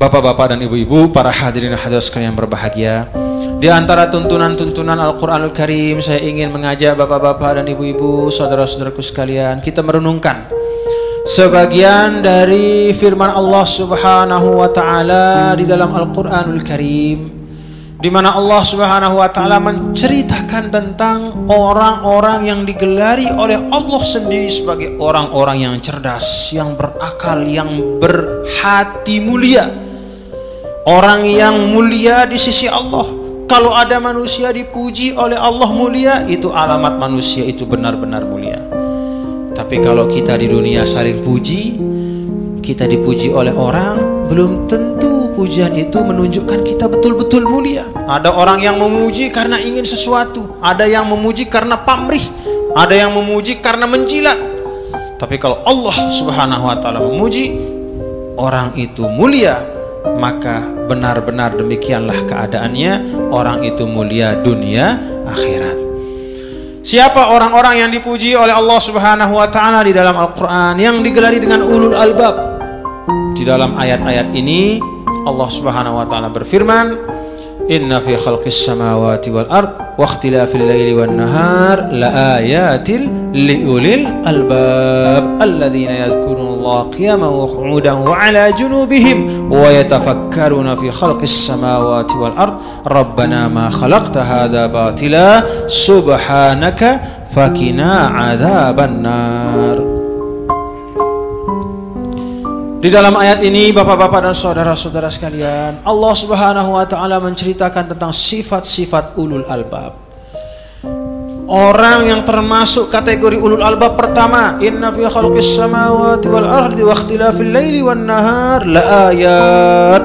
Bapak-bapak dan ibu-ibu, para hadirin hadirat sekalian berbahagia. Di antara tuntunan-tuntunan Al-Quranul Karim, saya ingin mengajak bapak-bapak dan ibu-ibu, saudara-saudaraku sekalian, kita merenungkan sebagian dari firman Allah Subhanahu wa taala di dalam Al-Quranul Karim, di mana Allah Subhanahu wa taala menceritakan tentang orang-orang yang digelari oleh Allah sendiri sebagai orang-orang yang cerdas, yang berakal, yang berhati mulia. Orang yang mulia di sisi Allah. Kalau ada manusia dipuji oleh Allah mulia, itu alamat manusia itu benar-benar mulia. Tapi kalau kita di dunia saling puji, kita dipuji oleh orang, belum tentu pujian itu menunjukkan kita betul-betul mulia. Ada orang yang memuji karena ingin sesuatu, ada yang memuji karena pamrih, ada yang memuji karena menjilat. Tapi kalau Allah Subhanahu wa taala memuji, orang itu mulia, maka benar-benar demikianlah keadaannya. Orang itu mulia dunia akhirat. Siapa orang-orang yang dipuji oleh Allah Subhanahu wa taala di dalam Al-Qur'an, yang digelari dengan ulul albab? Di dalam ayat-ayat ini Allah Subhanahu wa taala berfirman, "Inna fi khalqis samawati wal ard wa ikhtilafil laili wan nahar laayatil liulil albab alladzina yadhkurunallaha qiyaman wa qu'udan wa 'ala junubihim wa yatafakkaruna fi khalqis samawati wal ard rabbana ma khalaqta hadza batila subhanaka fakina 'adzabannar." Di dalam ayat ini, bapak-bapak dan saudara-saudara sekalian, Allah Subhanahu wa taala menceritakan tentang sifat-sifat ulul albab. Orang yang termasuk kategori ulul albab pertama, inna fi khalqis samawati wal ardi wa ikhtilafil laili wan nahar laayat.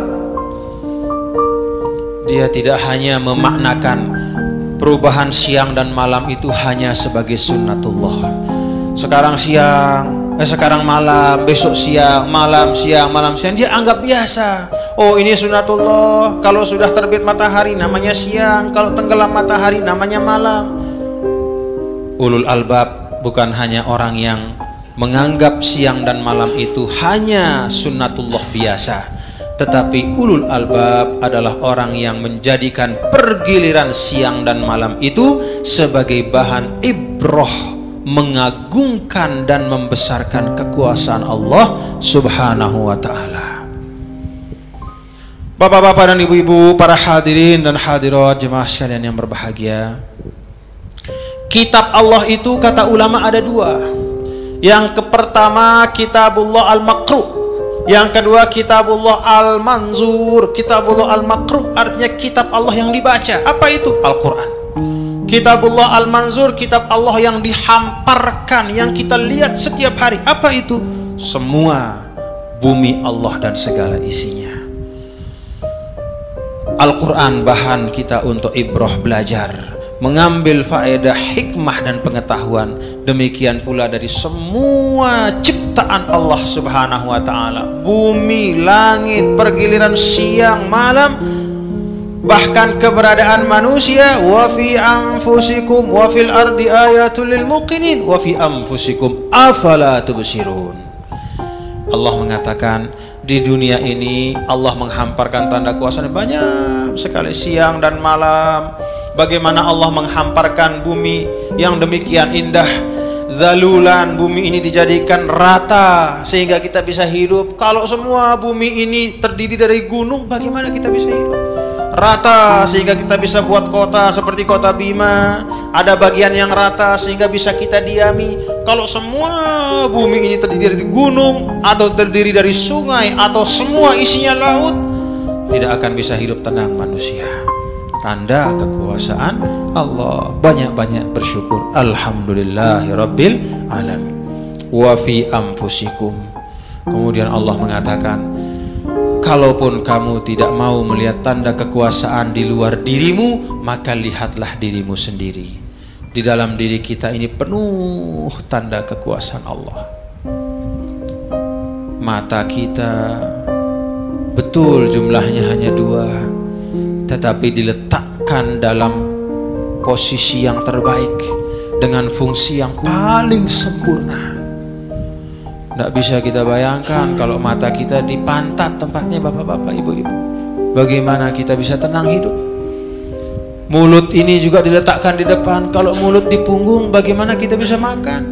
Dia tidak hanya memaknakan perubahan siang dan malam itu hanya sebagai sunnatullah. Sekarang siang, sekarang malam, besok siang, malam siang, malam siang, dia anggap biasa. Oh, ini sunnatullah. Kalau sudah terbit matahari namanya siang, kalau tenggelam matahari namanya malam. Ulul albab bukan hanya orang yang menganggap siang dan malam itu hanya sunnatullah biasa, tetapi ulul albab adalah orang yang menjadikan pergiliran siang dan malam itu sebagai bahan ibroh, mengagungkan dan membesarkan kekuasaan Allah Subhanahu wa taala. Bapak-bapak dan ibu-ibu, para hadirin dan hadirat jemaah sekalian yang berbahagia, kitab Allah itu kata ulama ada dua. Yang pertama kitabullah al-maqru, yang kedua kitabullah al-manzur. Kitabullah al-maqru artinya kitab Allah yang dibaca. Apa itu? Al-Quran. Kitabullah al-manzur, kitab Allah yang dihamparkan, yang kita lihat setiap hari. Apa itu? Semua bumi Allah dan segala isinya. Al-Quran bahan kita untuk ibroh, belajar, mengambil faedah, hikmah dan pengetahuan. Demikian pula dari semua ciptaan Allah Subhanahu wa taala, bumi, langit, pergiliran siang, malam, bahkan keberadaan manusia. Wa fi anfusikum wa fil ardi ayatul lil muqinin wa fi anfusikum afala tubsirun. Allah mengatakan di dunia ini Allah menghamparkan tanda kuasanya banyak sekali, siang dan malam. Bagaimana Allah menghamparkan bumi yang demikian indah, zalulan, bumi ini dijadikan rata sehingga kita bisa hidup. Kalau semua bumi ini terdiri dari gunung, bagaimana kita bisa hidup? Rata sehingga kita bisa buat kota seperti kota Bima, ada bagian yang rata sehingga bisa kita diami. Kalau semua bumi ini terdiri dari gunung atau terdiri dari sungai atau semua isinya laut, tidak akan bisa hidup tenang manusia. Tanda kekuasaan Allah. Banyak-banyak bersyukur. Alhamdulillahirabbil alamin. Wa fi anfusikum. Kemudian Allah mengatakan, kalaupun kamu tidak mau melihat tanda kekuasaan di luar dirimu, maka lihatlah dirimu sendiri. Di dalam diri kita ini penuh tanda kekuasaan Allah. Mata kita betul jumlahnya hanya 2, tetapi diletakkan dalam posisi yang terbaik dengan fungsi yang paling sempurna. Tidak bisa kita bayangkan kalau mata kita di pantat tempatnya bapak-bapak, ibu-ibu. Bagaimana kita bisa tenang hidup? Mulut ini juga diletakkan di depan. Kalau mulut di punggung, bagaimana kita bisa makan?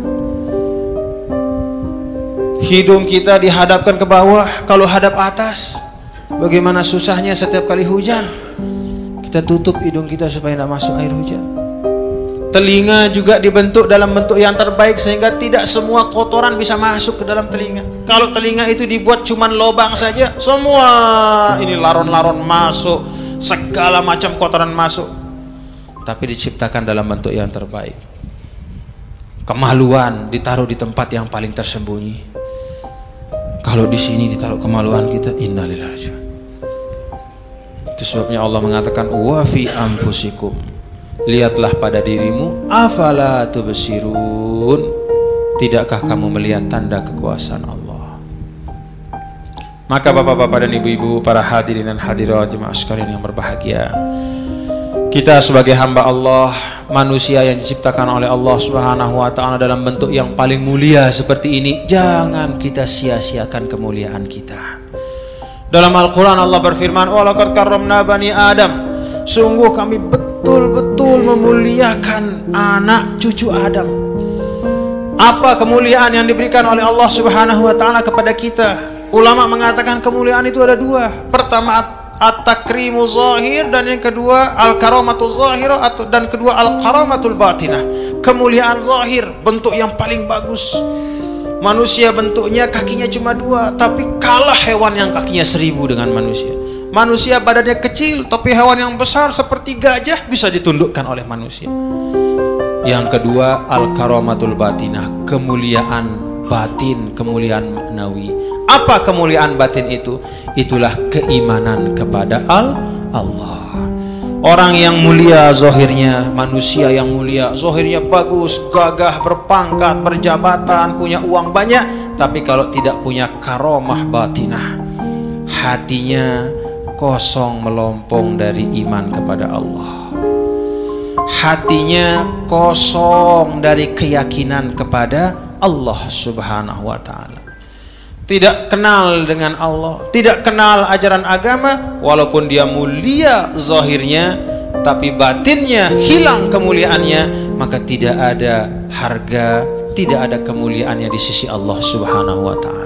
Hidung kita dihadapkan ke bawah. Kalau hadap atas, bagaimana susahnya setiap kali hujan. Kita tutup hidung kita supaya tidak masuk air hujan. Telinga juga dibentuk dalam bentuk yang terbaik sehingga tidak semua kotoran bisa masuk ke dalam telinga. Kalau telinga itu dibuat cuman lubang saja, semua ini laron-laron masuk, segala macam kotoran masuk. Tapi diciptakan dalam bentuk yang terbaik. Kemaluan ditaruh di tempat yang paling tersembunyi. Kalau di sini ditaruh kemaluan kita, innalillahi wa inna ilaihi raji'un. Itu sebabnya Allah mengatakan wa fi anfusikum, lihatlah pada dirimu, afala tubsirun, tidakkah kamu melihat tanda kekuasaan Allah? Maka bapak-bapak dan ibu-ibu, para hadirin dan hadirat jemaah sekalian yang berbahagia, kita sebagai hamba Allah, manusia yang diciptakan oleh Allah Subhanahu wa ta'ala dalam bentuk yang paling mulia seperti ini, jangan kita sia-siakan kemuliaan kita. Dalam Al-Quran Allah berfirman, wa laqad karramna bani Adam, sungguh kami betul-betul memuliakan anak cucu Adam. Apa kemuliaan yang diberikan oleh Allah Subhanahu wa ta'ala kepada kita? Ulama mengatakan kemuliaan itu ada dua. Pertama at-takrimu zahir, dan yang kedua al-karamatul zahirah, dan kedua al-karamatul batinah. Kemuliaan zahir, bentuk yang paling bagus. Manusia bentuknya kakinya cuma 2, tapi kalah hewan yang kakinya 1000 dengan manusia. Manusia badannya kecil, tapi hewan yang besar seperti gajah bisa ditundukkan oleh manusia. Yang kedua al-karamatul batinah, kemuliaan batin, kemuliaan maknawi. Apa kemuliaan batin itu? Itulah keimanan kepada Allah. Orang yang mulia zahirnya, manusia yang mulia zahirnya bagus, gagah, berpangkat, berjabatan, punya uang banyak, tapi kalau tidak punya karamah batinah, hatinya kosong, melompong dari iman kepada Allah. Hatinya kosong dari keyakinan kepada Allah Subhanahu wa ta'ala. Tidak kenal dengan Allah, tidak kenal ajaran agama, walaupun dia mulia zahirnya, tapi batinnya hilang kemuliaannya, maka tidak ada harga, tidak ada kemuliaannya di sisi Allah Subhanahu wa ta'ala.